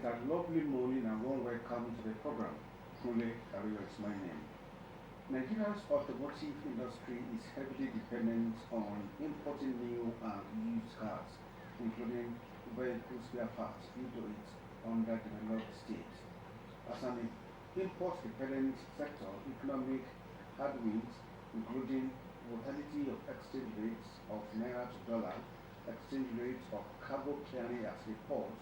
a lovely morning and warm welcome to the program. Truly, Ario is my name. Nigeria's automotive industry is heavily dependent on importing new and used cars, including vehicle spare parts into its underdeveloped state. As an import-dependent sector, economic headwinds, including volatility of exchange rates of naira to dollar, exchange rates of cargo carrying at the port,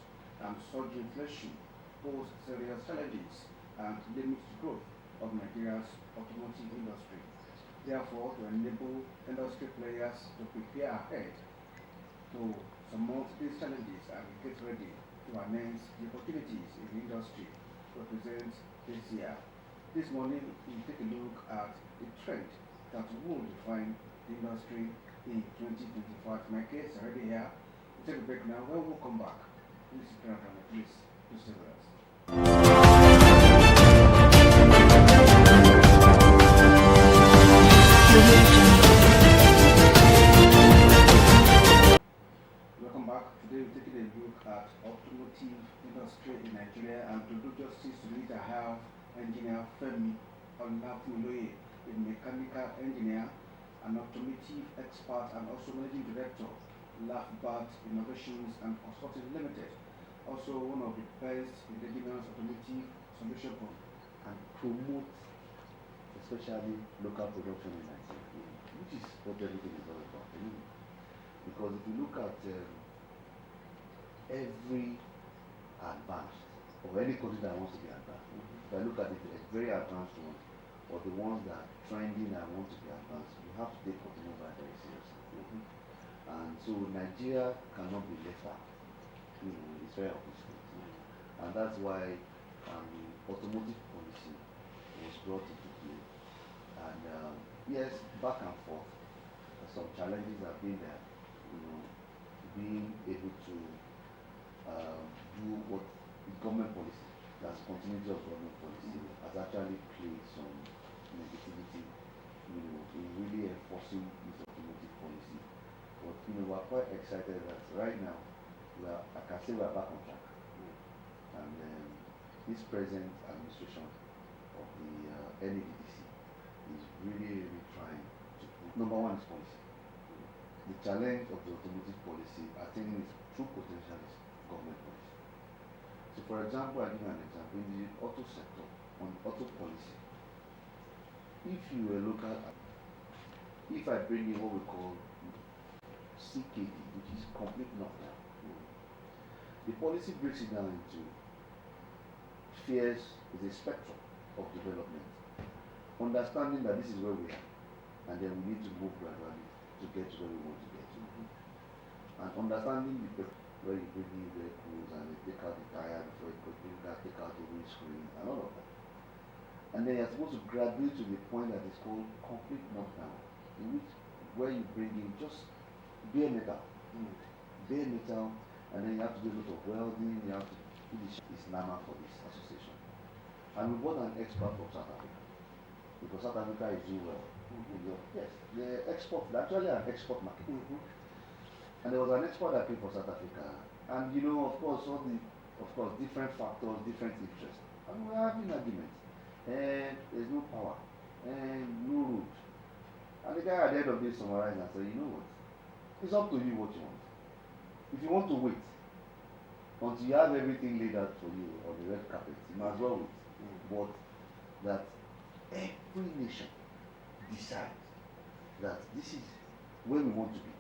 and surge inflation, pose serious challenges and limit growth of Nigeria's automotive industry. Therefore, to enable industry players to prepare ahead to surmount these challenges and get ready to harness the opportunities in the industry represents this year. This morning, we take a look at the trend that will define the industry in 2025. My guests are already here. We take a break now. When we come back, please sit down and please stay with us. Welcome back. Today we're taking a look at automotive industry in Nigeria, and to do justice to it, I have engineer Femi Olafunloye, a mechanical engineer, an automotive expert, and also managing director, Laughbat Innovations and Consulting Limited. Also one of the best indigenous automotive solution and promote especially local production in Nigeria, which is what everything is all about. Because if you look at every advanced, or any country that wants to be advanced, if I look at the very advanced ones, or the ones that are trending and want to be advanced, you have to take automobile very seriously. And so Nigeria cannot be left out. It's very obvious. And that's why automotive policy was brought into play. And yes, back and forth, some challenges have been there. Being able to do what government policy, that's continuity of government policy, has actually played some negativity, in really enforcing this automotive policy. But we're quite excited that right now, I can say we're back on track. And this present administration of the NADDC is really trying to put, number one is policy. The challenge of the automotive policy, I think, is true potential is government policy. So for example, I'll give you an example. In the auto sector, on auto policy, if you were local, if I bring in what we call CKD, which is complete knockdown, the policy breaks it down into fears is a spectrum of development. Understanding that this is where we are, and then we need to move gradually to get to where we want to get to. And understanding where you bring in vehicles and they take out the tire before you take out the windscreen and all of that. And then you're supposed to graduate to the point that is called complete knockdown, in which where you bring in just bare metal, and then you have to do a lot of welding, you have to do this. It's NAMA for this association. And we brought an expert from South Africa, because South Africa is doing well. Yes, they actually an export market. And there was an export that came from South Africa, and of course, different factors, different interests. And we're having arguments. And there's no power, and no road. And the guy at the end of this summarized and said, you know what? It's up to you what you want. If you want to wait until you have everything laid out for you on the red carpet, you might as well wait. But that every nation decides that this is where we want to be.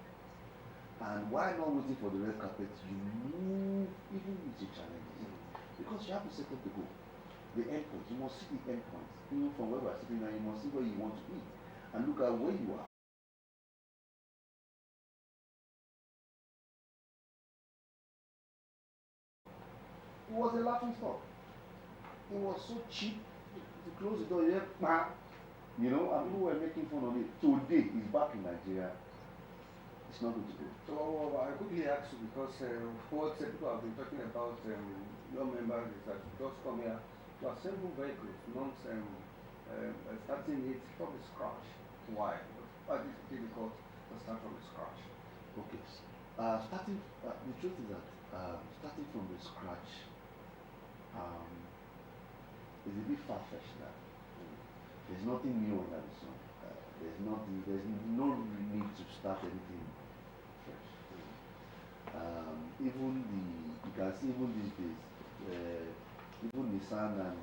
And why not waiting for the red carpet? You move even with the challenges. Because you have to set up the goal. The endpoint. You must see the endpoint. Even from where we're sitting now, you must see where you want to be. And look at where you are. It was a laughing stock. It was so cheap to close the door. And people were making fun of it. Today, it's back in Nigeria. It's not good to go. So I quickly ask you, because what people have been talking about, your members, is that you just come here to assemble vehicles, not starting it from the scratch. Why? Why is it difficult to start from the scratch? Okay. The truth is that starting from the scratch um, is a bit far-fetched now. There's nothing new under the sun. There's no need to start anything fresh. You can see even these days, even Nissan and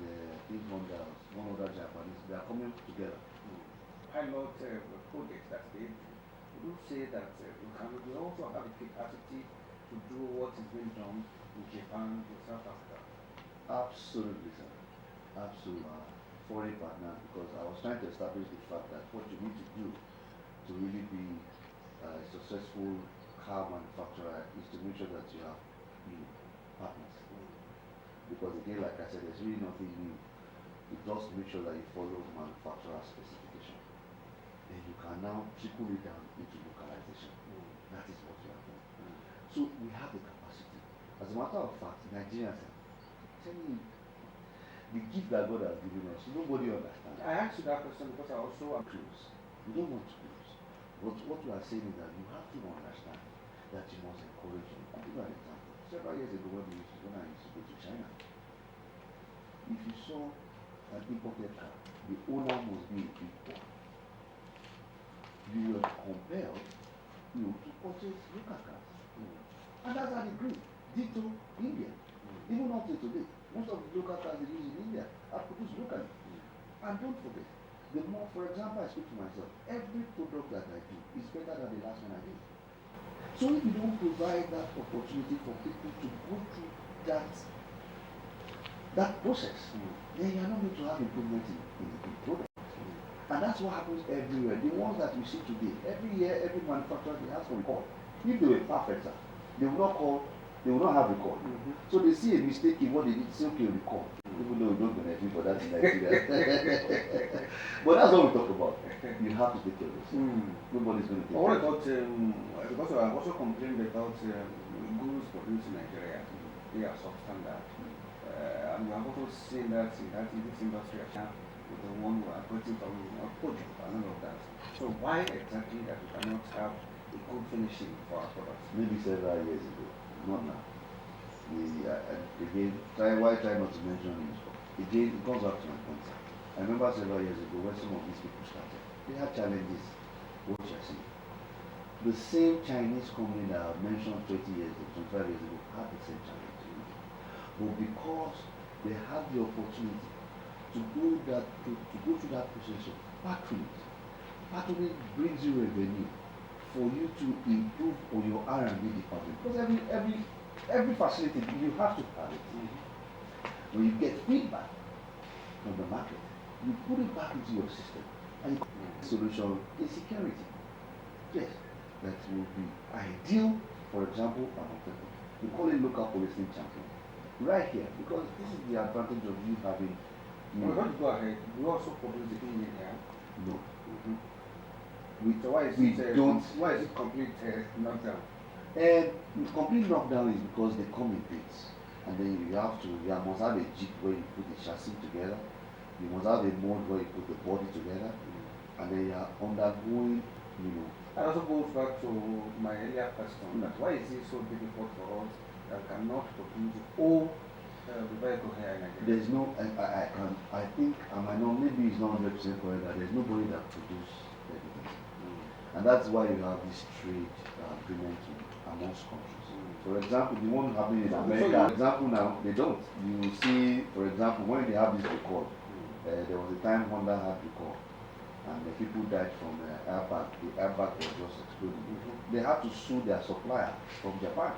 big Honda, one other Japanese, they are coming together. Pilot projects that they do say that we also have the capacity to do what is being done in Japan, in South Africa. Absolutely, sir. Absolutely. For a partner, because I was trying to establish the fact that what you need to do to really be a successful car manufacturer is to make sure that you have partners. Because again, like I said, there's really nothing new. You just make sure that you follow manufacturer specification. And you can now trickle it down into localization. That is what you are doing. So we have the capacity. As a matter of fact, Nigerians are telling you the gift that God has given us, nobody understands. I asked you that question because I also am close. We don't want to close. But what we are saying is that you have to understand that you must encourage them. I'll give you an example. Several years ago when I used to go to China, if you saw an imported car, the owner must be a big boy. You were compelled to purchase local cars. And that's how they grew. Ditto India. Even up to today, most of the local cars they use in India are produced locally. And don't forget, the more, for example, I speak to myself, every product that I do is better than the last one I did. So if you don't provide that opportunity for people to go through that process, then you're not going to have improvement in the product. And that's what happens everywhere. The ones that we see today, every year, every manufacturer, they ask for recall. If they were perfect, sir, they will not call, they will not have recall. So they see a mistake in what they did, say, okay, recall. Even though we don't benefit for that in Nigeria. But that's what we talk about. You have to take care of this. Nobody's going to take care of it. What about, because I also complained about goods produced in Nigeria, they are substandard. And we have also seen that in this industry, with the one who are getting from project and all of that. So why exactly that we cannot have a good finishing for our products? Maybe several years ago, not now. Again, why try not to mention it? Again, it comes back to my point. I remember several years ago when some of these people started, they had challenges, what you are saying. The same Chinese company that I mentioned 20 years ago, 25 years ago, had the same challenge. But because they had the opportunity to go through that process of patronage brings you revenue for you to improve on your R&D department. Because every facility, you have to have it. When you get feedback from the market, you put it back into your system. And the solution is security. Yes, that will be ideal, for example, we call it local policing champion. Right here, because this is the advantage of you having. Well, go ahead. We also produce the engine here. No. So why is it complete knockdown? Complete knockdown is because they come in bits. And then you must have a jeep where you put the chassis together. You must have a mold where you put the body together. And then you are undergoing, That also goes back to my earlier question. That why is it so difficult for us that cannot produce all the vehicle here in Nigeria? There's no, I think, I might not, maybe it's not 100% correct that there's nobody that produces everything. And that's why you have this trade agreement amongst countries. For example, the one happening in America, for example now, they don't. You see, for example, when they have this recall, there was a time Honda had recall, and the people died from the airbag. The airbag was just exploding. They had to sue their supplier from Japan.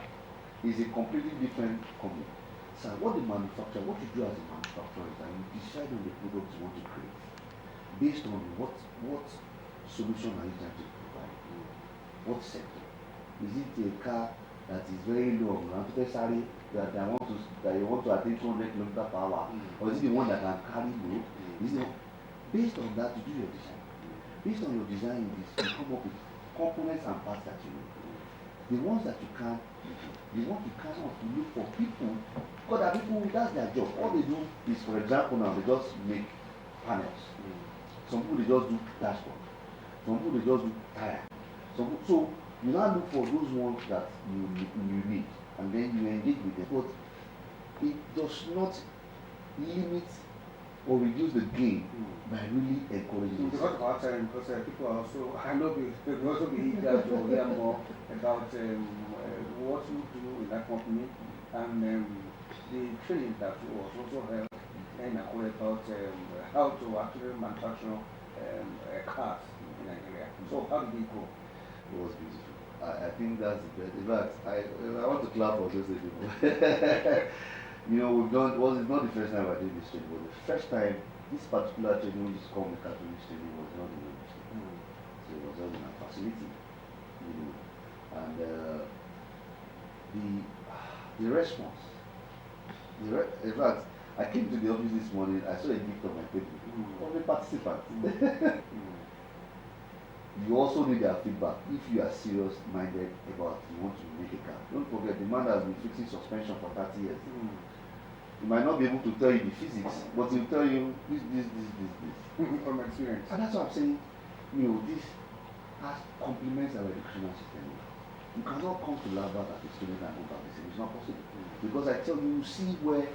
It's a completely different company. So what you do as a manufacturer is that you decide on the product you want to create based on what solution are you trying to provide? What sector? Is it a car that is very low that you want to attain 200 km per hour? Or is it the one that can carry load? Based on that, you do your design. Based on your design, you come up with components and parts that you need. The ones that you can't, the ones you cannot, you look for people. Because there are people, that's their job. All they do is, for example, now they just make panels. Some people they just do dashboard. Some people they just do tire. So you now look for those ones that you need, and then you engage with them. But it does not limit or reduce the gain by really encouraging Because of our time, because people are also, I know they will also be eager to hear more about what you do in that company and the training that was also held in Akure about how to actually manufacture cars in Nigeria. So how did it go? It was beautiful. I think that's the best. In fact, I want to clap for those people. You know, we've done, well, it's not the first time I did this training, but the first time this particular training, which is called the Catholic training, was not in the training. So it was all in our facility, you know. And the response, in fact, I came to the office this morning, I saw a gift on my table of a participant. You also need their feedback if you are serious minded about you want to make a car. Don't forget, the man has been fixing suspension for 30 years. He might not be able to tell you the physics, but he'll tell you this. From experience. And that's what I'm saying, you know, this has complements our educational system. You cannot come to Labat as a student and go back the same. It's not possible. Because I tell you, you see where